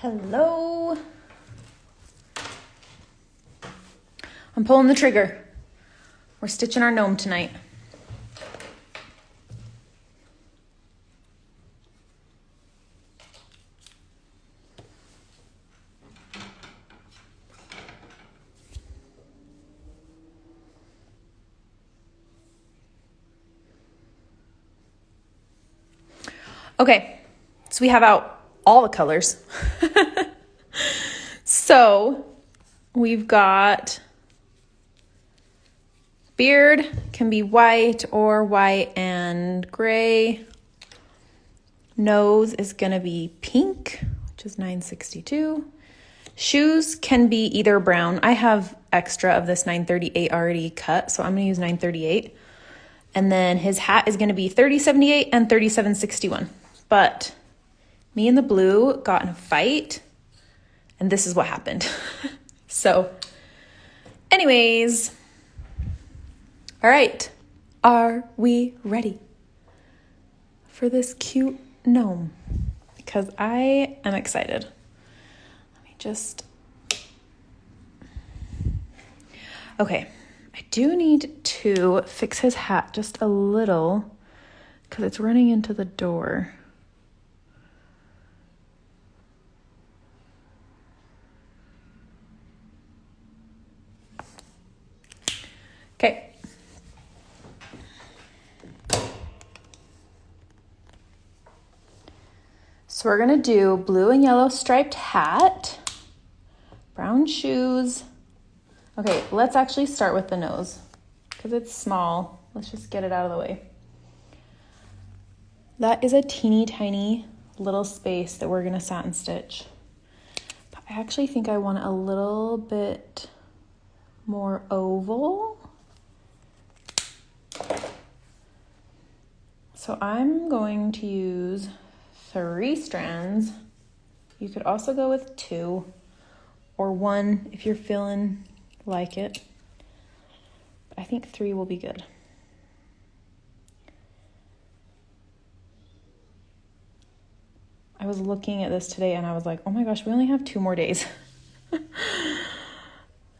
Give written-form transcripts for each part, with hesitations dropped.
Hello. I'm pulling the trigger. We're stitching our gnome tonight. Okay, so we have out all the colors. So we've got beard, can be white or white and gray. Nose is gonna be pink, which is $9.62. Shoes can be either brown. I have extra of this $9.38 already cut, so I'm gonna use $9.38. And then his hat is gonna be $30.78 and $37.61. But me and the blue got in a fight, and this is what happened. So, anyways, all right, are we ready for this cute gnome? Because I am excited. Let me just, okay, I do need to fix his hat just a little because it's running into the door. Okay. So we're gonna do blue and yellow striped hat, brown shoes. Okay, let's actually start with the nose because it's small. Let's just get it out of the way. That is a teeny tiny little space that we're gonna satin stitch. But I actually think I want it a little bit more oval. So I'm going to use 3 strands. You could also go with 2 or 1 if you're feeling like it. But I think 3 will be good. I was looking at this today and I was like, oh my gosh, we only have 2 more days.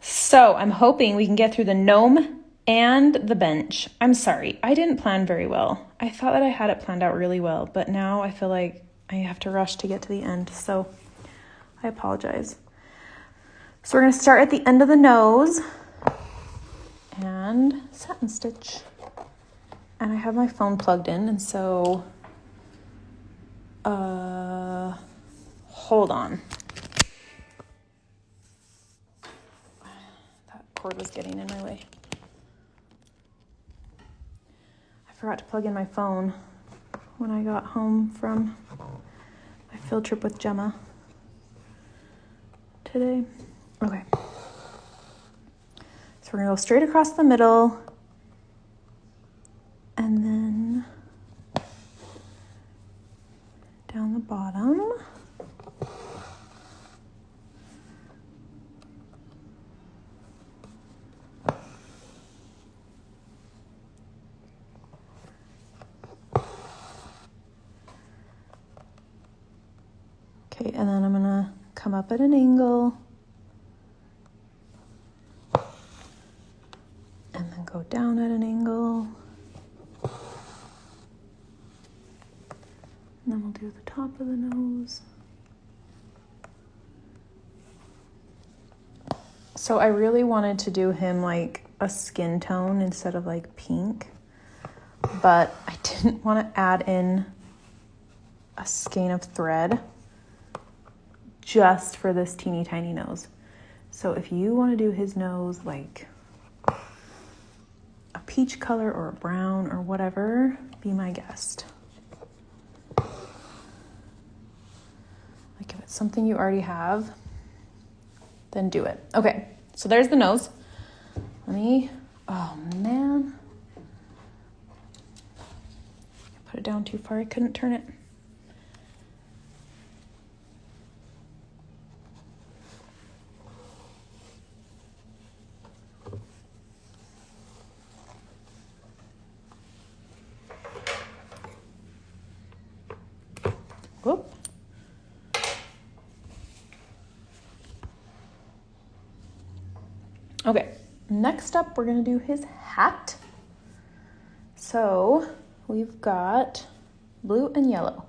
So I'm hoping we can get through the gnome and the bench. I'm sorry, I didn't plan very well. I thought that I had it planned out really well, but now I feel like I have to rush to get to the end, so I apologize. So we're gonna start at the end of the nose and satin stitch. And I have my phone plugged in, and so, hold on. That cord was getting in my way. I forgot to plug in my phone when I got home from my field trip with Gemma today. Okay. So we're gonna go straight across the middle and then down the bottom. Okay, and then I'm gonna come up at an angle and then go down at an angle. And then we'll do the top of the nose. So I really wanted to do him like a skin tone instead of like pink, but I didn't want to add in a skein of thread just for this teeny tiny nose. So if you want to do his nose like a peach color or a brown or whatever, be my guest. Like if it's something you already have, then do it. Okay, so there's the nose. Oh man. I put it down too far, I couldn't turn it. Whoop. Okay, next up we're gonna do his hat. So we've got blue and yellow.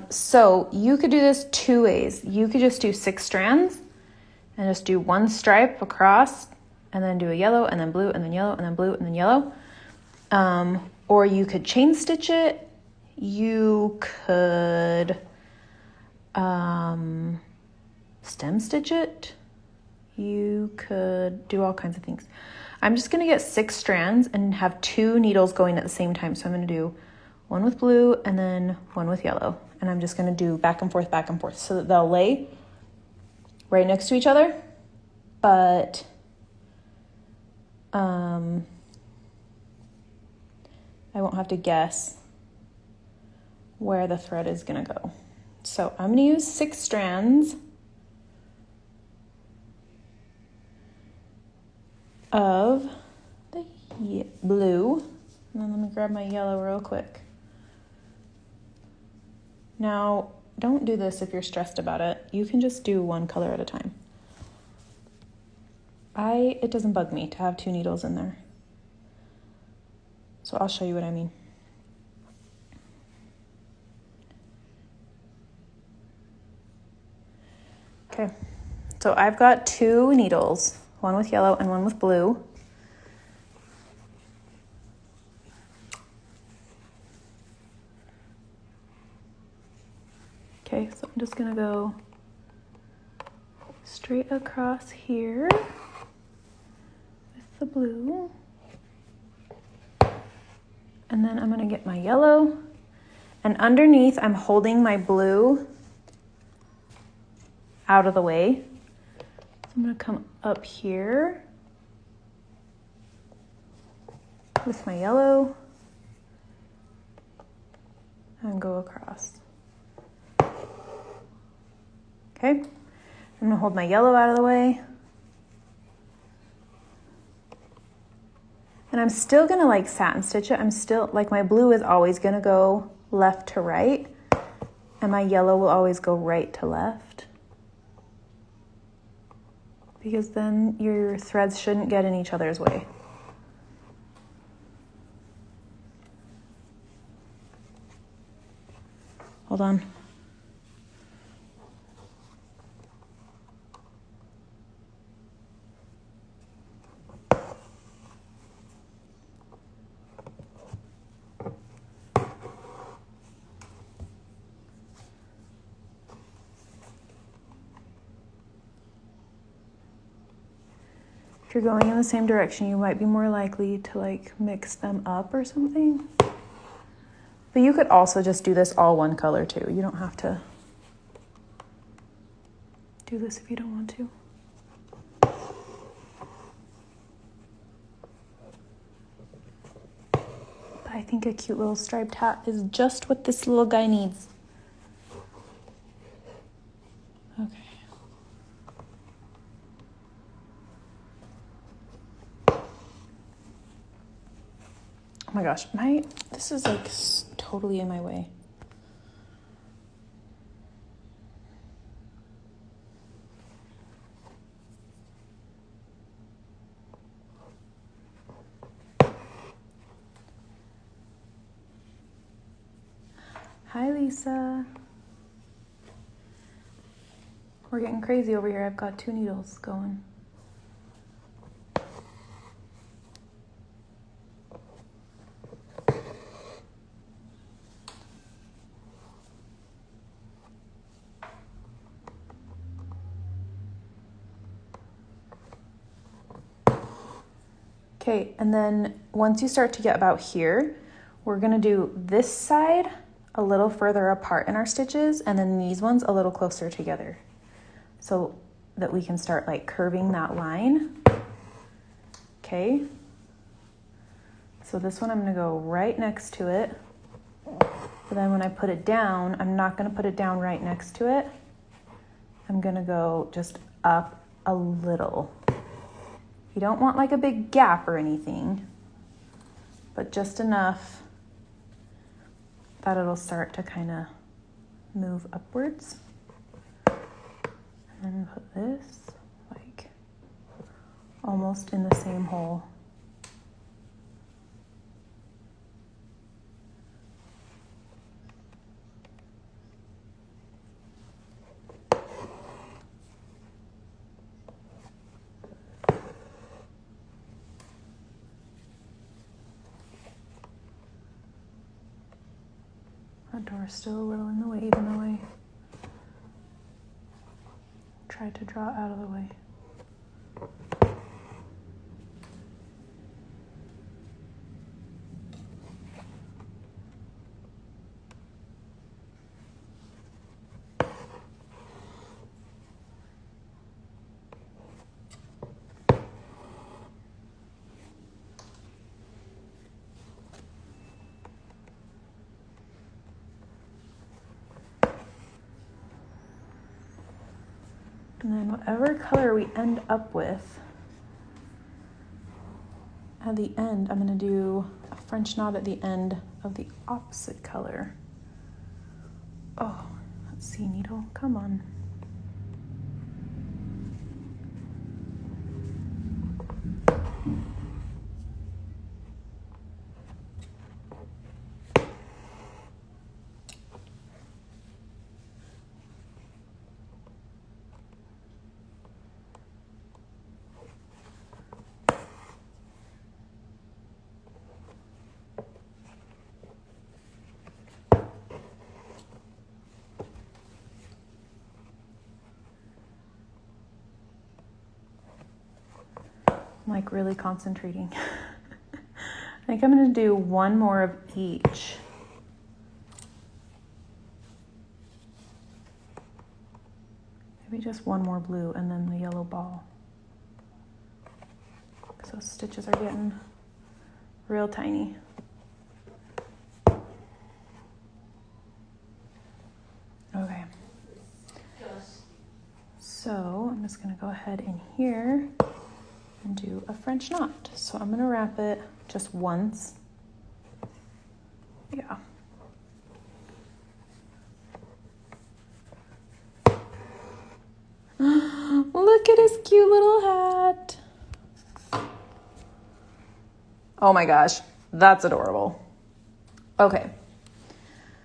So you could do this two ways. You could just do 6 strands and just do 1 stripe across and then do a yellow and then blue and then yellow and then blue and then yellow. Or you could chain stitch it. You could stem stitch it. You could do all kinds of things. I'm just gonna get 6 strands and have 2 needles going at the same time. So I'm gonna do 1 with blue and then 1 with yellow. And I'm just gonna do back and forth so that they'll lay right next to each other. But I won't have to guess where the thread is gonna go. So I'm gonna use 6 strands of the blue. And then let me grab my yellow real quick. Now, don't do this if you're stressed about it. You can just do 1 color at a time. It doesn't bug me to have 2 needles in there. So I'll show you what I mean. Okay, so I've got 2 needles, 1 with yellow and 1 with blue. Okay, so I'm just gonna go straight across here with the blue. And then I'm gonna get my yellow, and underneath I'm holding my blue out of the way. So I'm gonna come up here with my yellow and go across. Okay, I'm gonna hold my yellow out of the way. And I'm still gonna like satin stitch it. I'm still, like my blue is always gonna go left to right, and my yellow will always go right to left. Because then your threads shouldn't get in each other's way. Hold on. If you're going in the same direction, you might be more likely to like mix them up or something. But you could also just do this all 1 color too. You don't have to do this if you don't want to. But I think a cute little striped hat is just what this little guy needs. Okay. Oh my gosh, this is like totally in my way. Hi, Lisa. We're getting crazy over here. I've got 2 needles going. Okay, and then once you start to get about here, we're gonna do this side a little further apart in our stitches, and then these ones a little closer together, so that we can start like curving that line. Okay, so this one I'm gonna go right next to it, but then when I put it down, I'm not gonna put it down right next to it. I'm gonna go just up a little. You don't want like a big gap or anything, but just enough that it'll start to kind of move upwards. And then put this like almost in the same hole. That door's still a little in the way, even though I tried to draw it out of the way. And then whatever color we end up with, at the end, I'm gonna do a French knot at the end of the opposite color. Oh, let's see, needle, come on. I'm like really concentrating. I think I'm gonna do one more of each. Maybe just one more blue and then the yellow ball. Because those stitches are getting real tiny. Okay. So I'm just gonna go ahead in here and do a French knot. So I'm gonna wrap it just once. Yeah. Look at his cute little hat. Oh my gosh, that's adorable. Okay,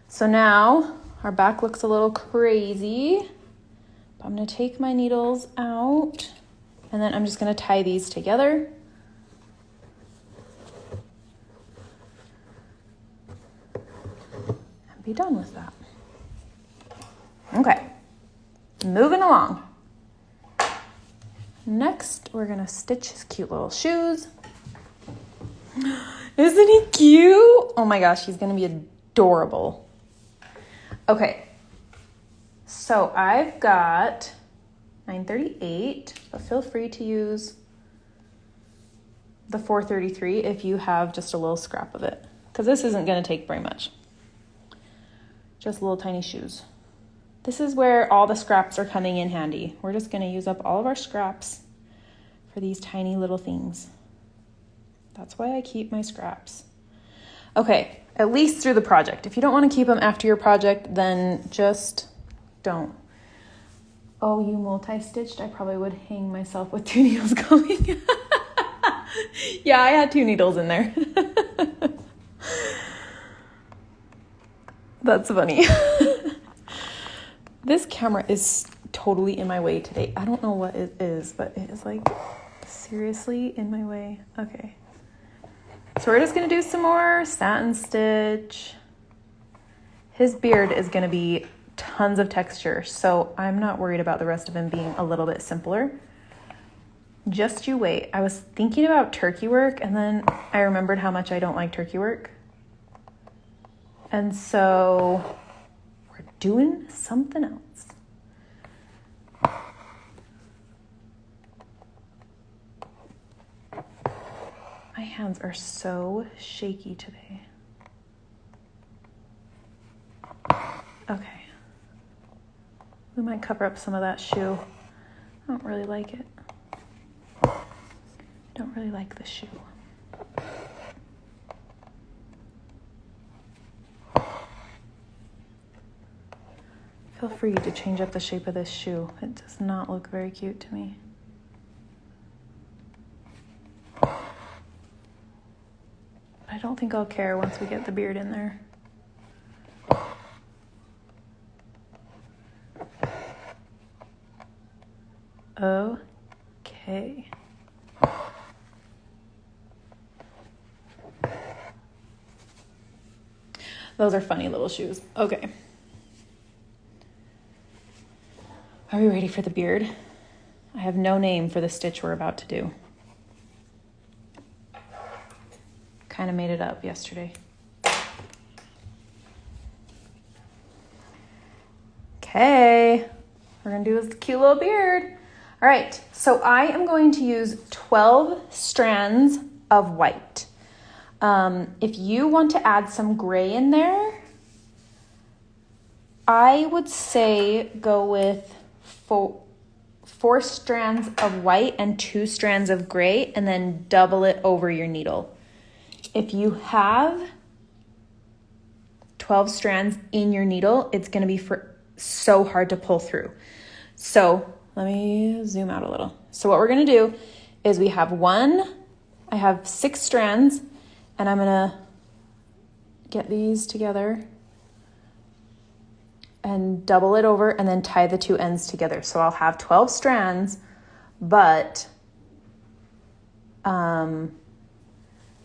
so now our back looks a little crazy. But I'm gonna take my needles out and then I'm just gonna tie these together. And be done with that. Okay, moving along. Next, we're gonna stitch his cute little shoes. Isn't he cute? Oh my gosh, he's gonna be adorable. Okay, so I've got 938, but feel free to use the 433 if you have just a little scrap of it, because this isn't gonna take very much. Just little tiny shoes. This is where all the scraps are coming in handy. We're just gonna use up all of our scraps for these tiny little things. That's why I keep my scraps. Okay, at least through the project. If you don't want to keep them after your project, then just don't. Oh, you multi-stitched? I probably would hang myself with 2 needles going. Yeah, I had 2 needles in there. That's funny. This camera is totally in my way today. I don't know what it is, but it is like seriously in my way. Okay. So we're just gonna do some more satin stitch. His beard is gonna be tons of texture, so I'm not worried about the rest of him being a little bit simpler. Just you wait. I was thinking about turkey work and then I remembered how much I don't like turkey work. And so we're doing something else. My hands are so shaky today. Okay. We might cover up some of that shoe. I don't really like it. I don't really like the shoe. Feel free to change up the shape of this shoe. It does not look very cute to me. I don't think I'll care once we get the beard in there. Okay. Those are funny little shoes. Okay. Are we ready for the beard? I have no name for the stitch we're about to do. Kind of made it up yesterday. Okay, we're gonna do this cute little beard. All right, so I am going to use 12 strands of white. If you want to add some gray in there, I would say go with four strands of white and 2 strands of gray, and then double it over your needle. If you have 12 strands in your needle, it's going to be so hard to pull through. So let me zoom out a little. So what we're going to do is I have 6 strands, and I'm going to get these together and double it over and then tie the 2 ends together. So I'll have 12 strands, but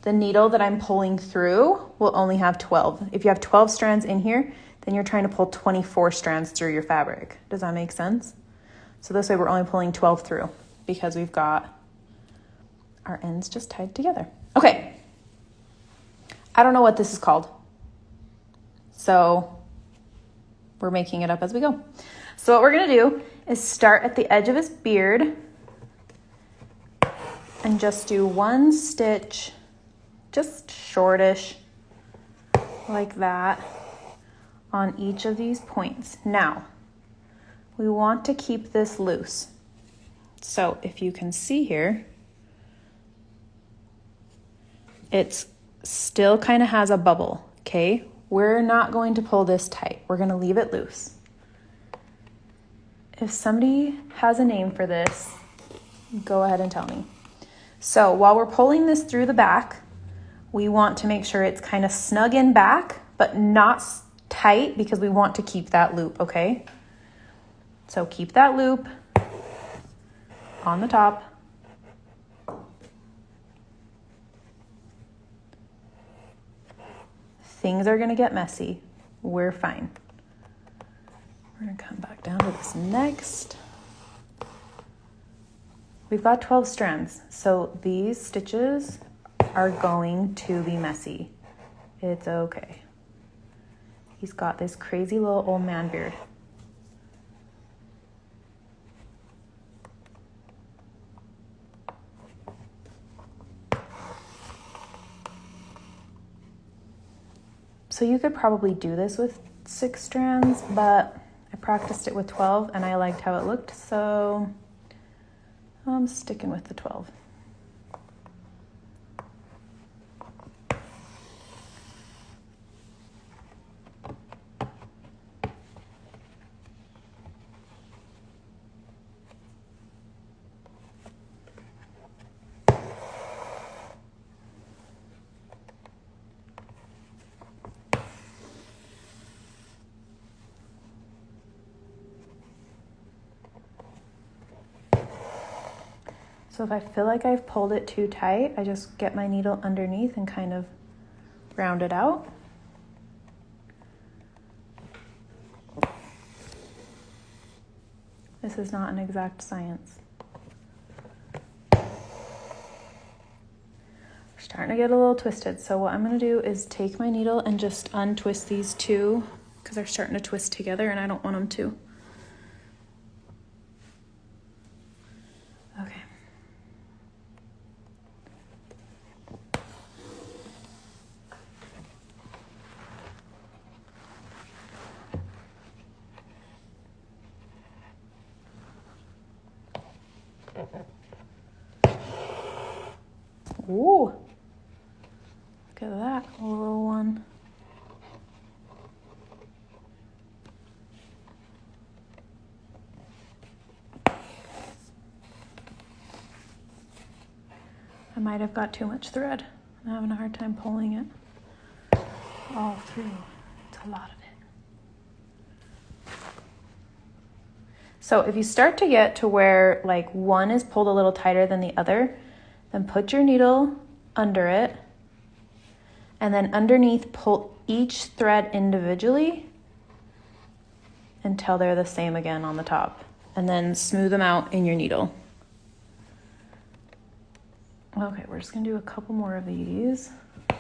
the needle that I'm pulling through will only have 12. If you have 12 strands in here, then you're trying to pull 24 strands through your fabric. Does that make sense? So this way we're only pulling 12 through because we've got our ends just tied together. Okay. I don't know what this is called. So we're making it up as we go. So what we're gonna do is start at the edge of his beard and just do 1 stitch, just shortish, like that, on each of these points. Now, we want to keep this loose. So if you can see here, it's still kind of has a bubble, okay? We're not going to pull this tight. We're gonna leave it loose. If somebody has a name for this, go ahead and tell me. So while we're pulling this through the back, we want to make sure it's kind of snug in back, but not tight, because we want to keep that loop, okay? So keep that loop on the top. Things are gonna get messy. We're fine. We're gonna come back down to this next. We've got 12 strands, so these stitches are going to be messy. It's okay. He's got this crazy little old man beard. So you could probably do this with 6 strands, but I practiced it with 12 and I liked how it looked, so I'm sticking with the 12. So if I feel like I've pulled it too tight, I just get my needle underneath and kind of round it out. This is not an exact science. We're starting to get a little twisted. So what I'm gonna do is take my needle and just untwist these 2, because they're starting to twist together and I don't want them to. Okay. Ooh, look at that little one. I might have got too much thread. I'm having a hard time pulling it all through. It's a lot of it. So if you start to get to where like one is pulled a little tighter than the other, then put your needle under it, and then underneath pull each thread individually until they're the same again on the top, and then smooth them out in your needle. Okay, we're just gonna do a couple more of these. I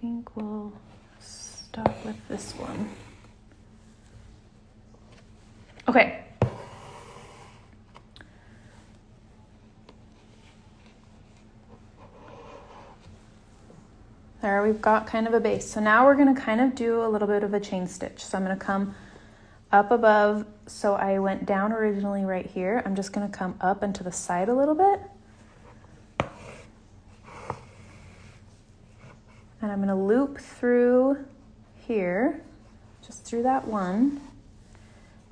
think we'll start with this one. Okay. There, we've got kind of a base. So now we're gonna kind of do a little bit of a chain stitch. So I'm gonna come up above. So I went down originally right here. I'm just gonna come up and to the side a little bit. And I'm gonna loop through here, just through that one.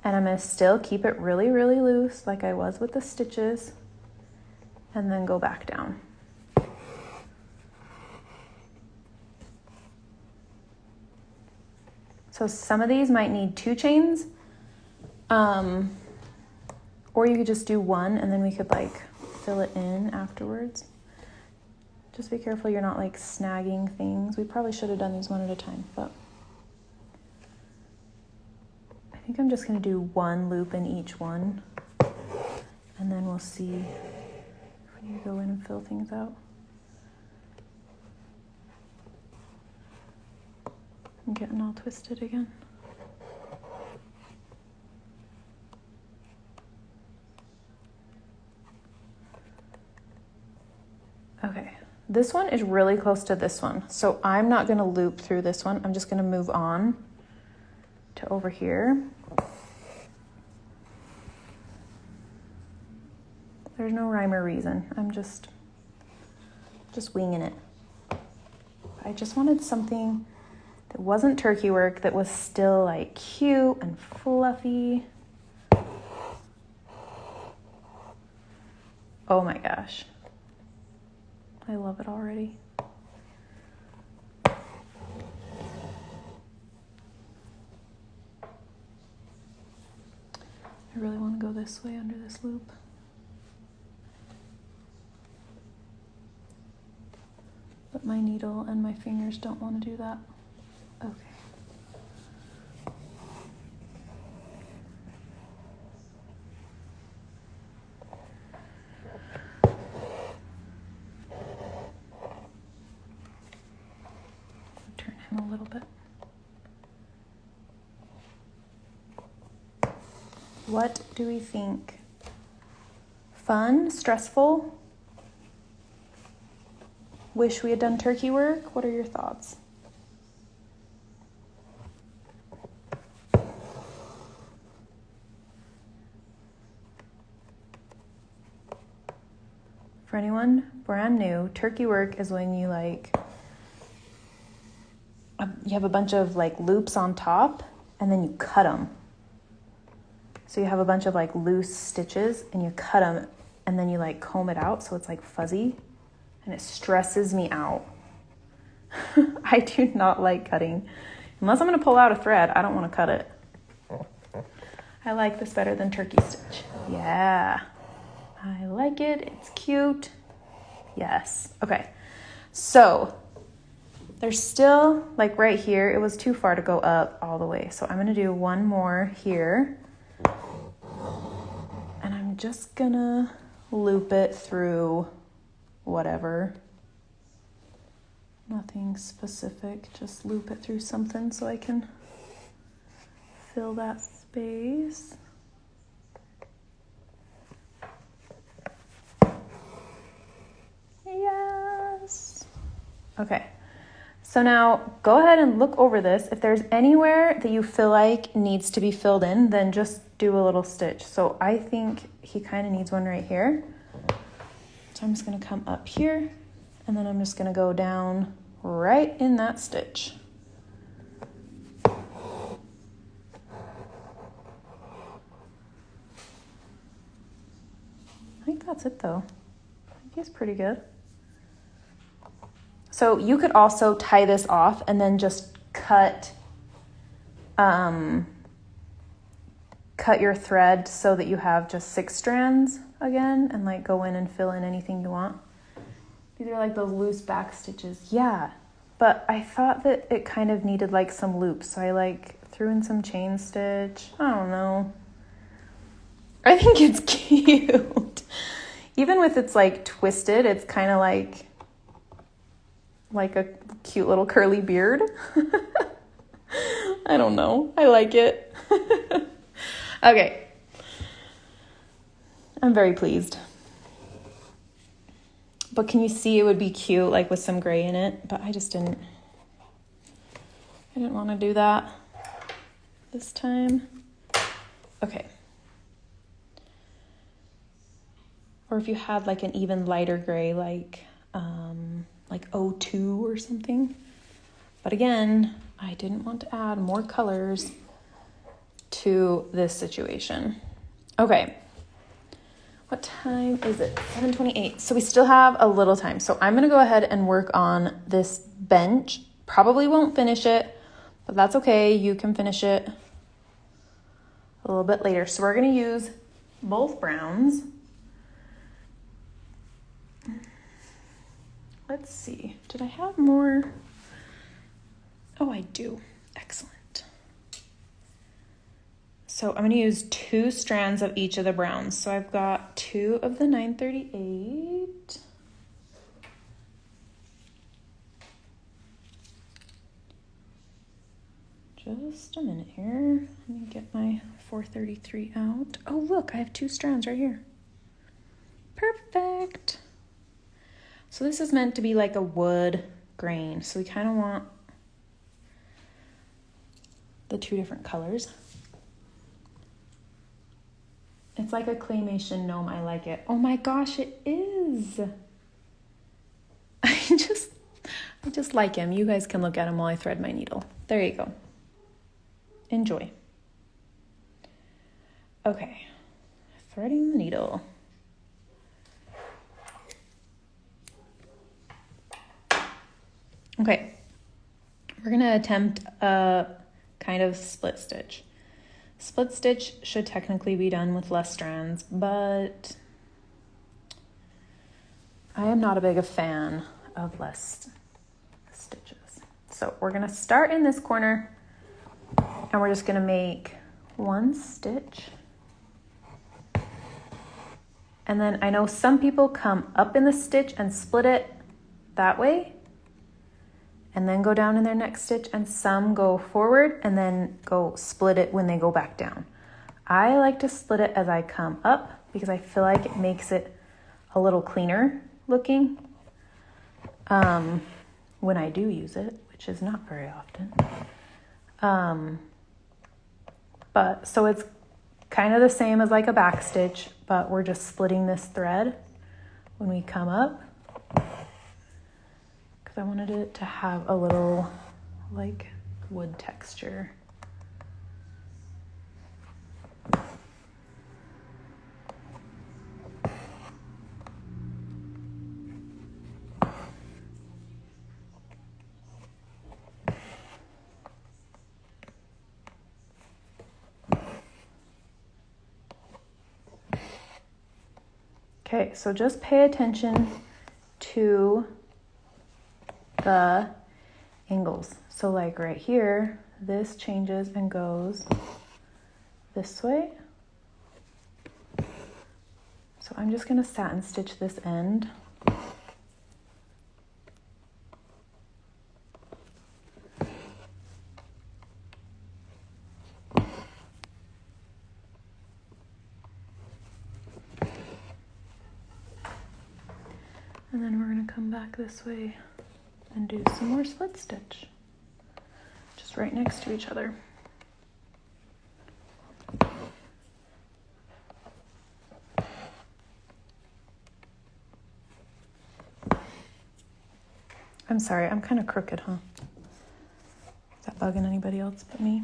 And I'm gonna still keep it really, really loose like I was with the stitches, and then go back down. So some of these might need 2 chains, or you could just do 1 and then we could like fill it in afterwards. Just be careful you're not like snagging things. We probably should have done these one at a time, but I think I'm just gonna do 1 loop in each one, and then we'll see if we need to go in and fill things out. I'm getting all twisted again. Okay, this one is really close to this one, so I'm not gonna loop through this one. I'm just gonna move on to over here. There's no rhyme or reason. I'm just winging it. I just wanted something that wasn't turkey work, that was still like cute and fluffy. Oh my gosh. I love it already. I really want to go this way under this loop. But my needle and my fingers don't want to do that. Okay. Turn him a little bit. What do we think? Fun? Stressful? Wish we had done turkey work? What are your thoughts? For anyone brand new, turkey work is when you like, you have a bunch of like loops on top and then you cut them. So you have a bunch of like loose stitches and you cut them and then you like comb it out so it's like fuzzy, and it stresses me out. I do not like cutting. Unless I'm gonna pull out a thread, I don't wanna cut it. I like this better than turkey stitch. Yeah. I like it, it's cute. Yes, okay. So there's still, like right here, it was too far to go up all the way. So I'm gonna do one more here. And I'm just gonna loop it through whatever. Nothing specific, just loop it through something so I can fill that space. Yes. Okay. So now go ahead and look over this. If there's anywhere that you feel like needs to be filled in, then just do a little stitch. So I think he kind of needs one right here. So I'm just going to come up here and then I'm just going to go down right in that stitch. that's it though. I think he's pretty good. So you could also tie this off and then just cut your thread so that you have just 6 strands again, and like go in and fill in anything you want. These are like those loose back stitches. Yeah, but I thought that it kind of needed like some loops, so I like threw in some chain stitch. I don't know. I think it's cute. Even with it's like twisted, it's kind of like a cute little curly beard. I don't know. I like it. Okay. I'm very pleased. But can you see it would be cute like with some gray in it? But I didn't want to do that this time. Okay. Or if you had like an even lighter gray, like 02 or something. But again, I didn't want to add more colors to this situation. Okay. What time is it? 7:28. So we still have a little time. So I'm going to go ahead and work on this bench. Probably won't finish it, but that's okay. You can finish it a little bit later. So we're going to use both browns. Let's see. Did I have more? Oh, I do. Excellent. So I'm going to use 2 strands of each of the browns. So I've got 2 of the 938. Just a minute here. Let me get my 433 out. Oh, look, I have 2 strands right here. Perfect. So this is meant to be like a wood grain. So we kind of want the 2 different colors. It's like a claymation gnome. I like it. Oh my gosh, it is. I just like him. You guys can look at him while I thread my needle. There you go. Enjoy. Okay, threading the needle. Okay, we're gonna attempt a kind of split stitch. Split stitch should technically be done with less strands, but I am not a big fan of less stitches. So we're gonna start in this corner and we're just gonna make 1 stitch. And then I know some people come up in the stitch and split it that way, and then go down in their next stitch, and some go forward and then go split it when they go back down. I like to split it as I come up because I feel like it makes it a little cleaner looking when I do use it, which is not very often. But so it's kind of the same as like a back stitch, but we're just splitting this thread when we come up. I wanted it to have a little like wood texture. Okay, so just pay attention to the angles. So like right here, this changes and goes this way. So I'm just going to satin stitch this end. And then we're going to come back this way and do some more split stitch, just right next to each other. I'm sorry, I'm kind of crooked, huh? Is that bugging anybody else but me?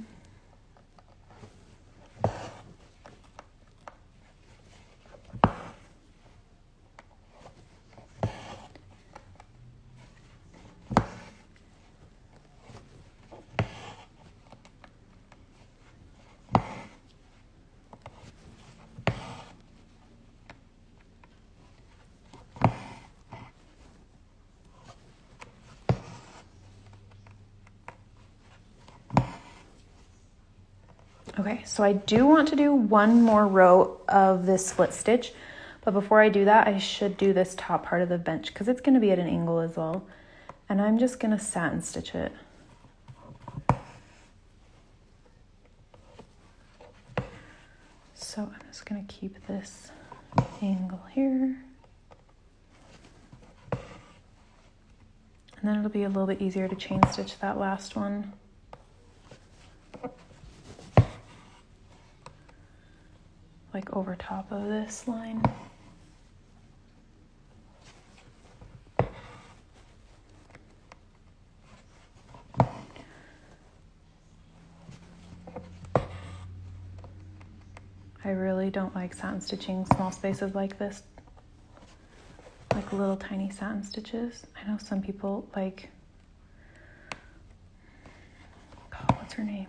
Okay, so I do want to do one more row of this split stitch, but before I do that, I should do this top part of the bench because it's going to be at an angle as well. And I'm just going to satin stitch it. So I'm just going to keep this angle here. And then it'll be a little bit easier to chain stitch that last one. Like over top of this line. I really don't like satin stitching small spaces like this, like little tiny satin stitches. I know some people like, oh, what's her name?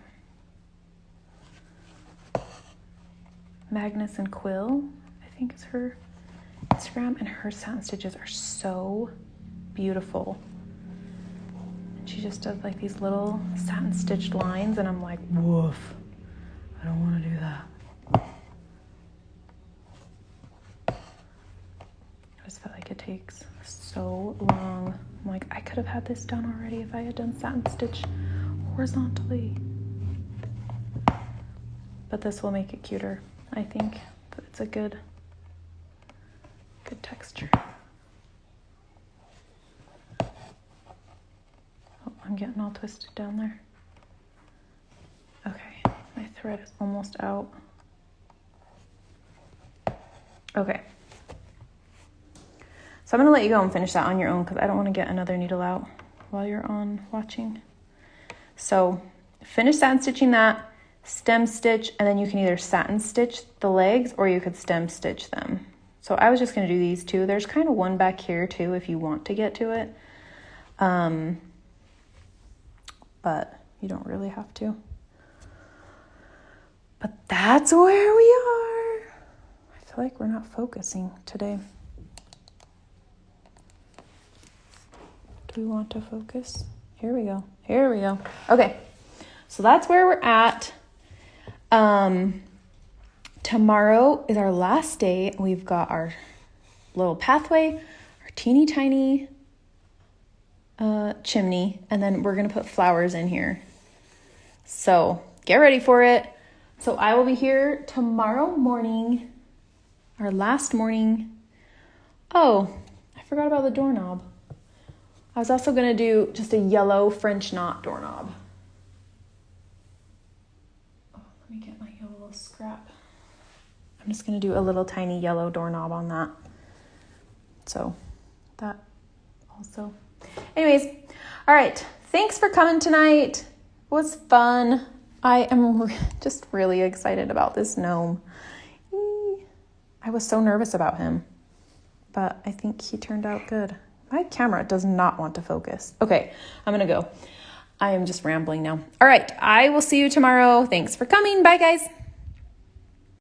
Magnus and Quill, I think is her Instagram, and her satin stitches are so beautiful. And she just does like these little satin stitched lines, and I'm like, woof, I don't want to do that. I just feel like it takes so long. I'm like, I could have had this done already if I had done satin stitch horizontally. But this will make it cuter. I think that it's a good texture. Oh, I'm getting all twisted down there. Okay, my thread is almost out. Okay. So I'm gonna let you go and finish that on your own because I don't want to get another needle out while you're on watching. So finish satin stitching that. Stem stitch, and then you can either satin stitch the legs or you could stem stitch them. So I was just going to do these two. There's kind of one back here too if you want to get to it. But you don't really have to. But that's where we are. I feel like we're not focusing today. Do we want to focus? Here we go. Here we go. Okay. So that's where we're at. Tomorrow is our last day. We've got our little pathway, our teeny tiny chimney, and then we're going to put flowers in here. So get ready for it. So I will be here tomorrow morning, our last morning. Oh, I forgot about the doorknob. I was also going to do just a yellow French knot doorknob. Let me get my yellow scrap. I'm just going to do a little tiny yellow doorknob on that. So that also. Anyways, all right. Thanks for coming tonight. It was fun. I am just really excited about this gnome. I was so nervous about him, but I think he turned out good. My camera does not want to focus. Okay, I'm going to go. I am just rambling now. All right, I will see you tomorrow. Thanks for coming. Bye, guys.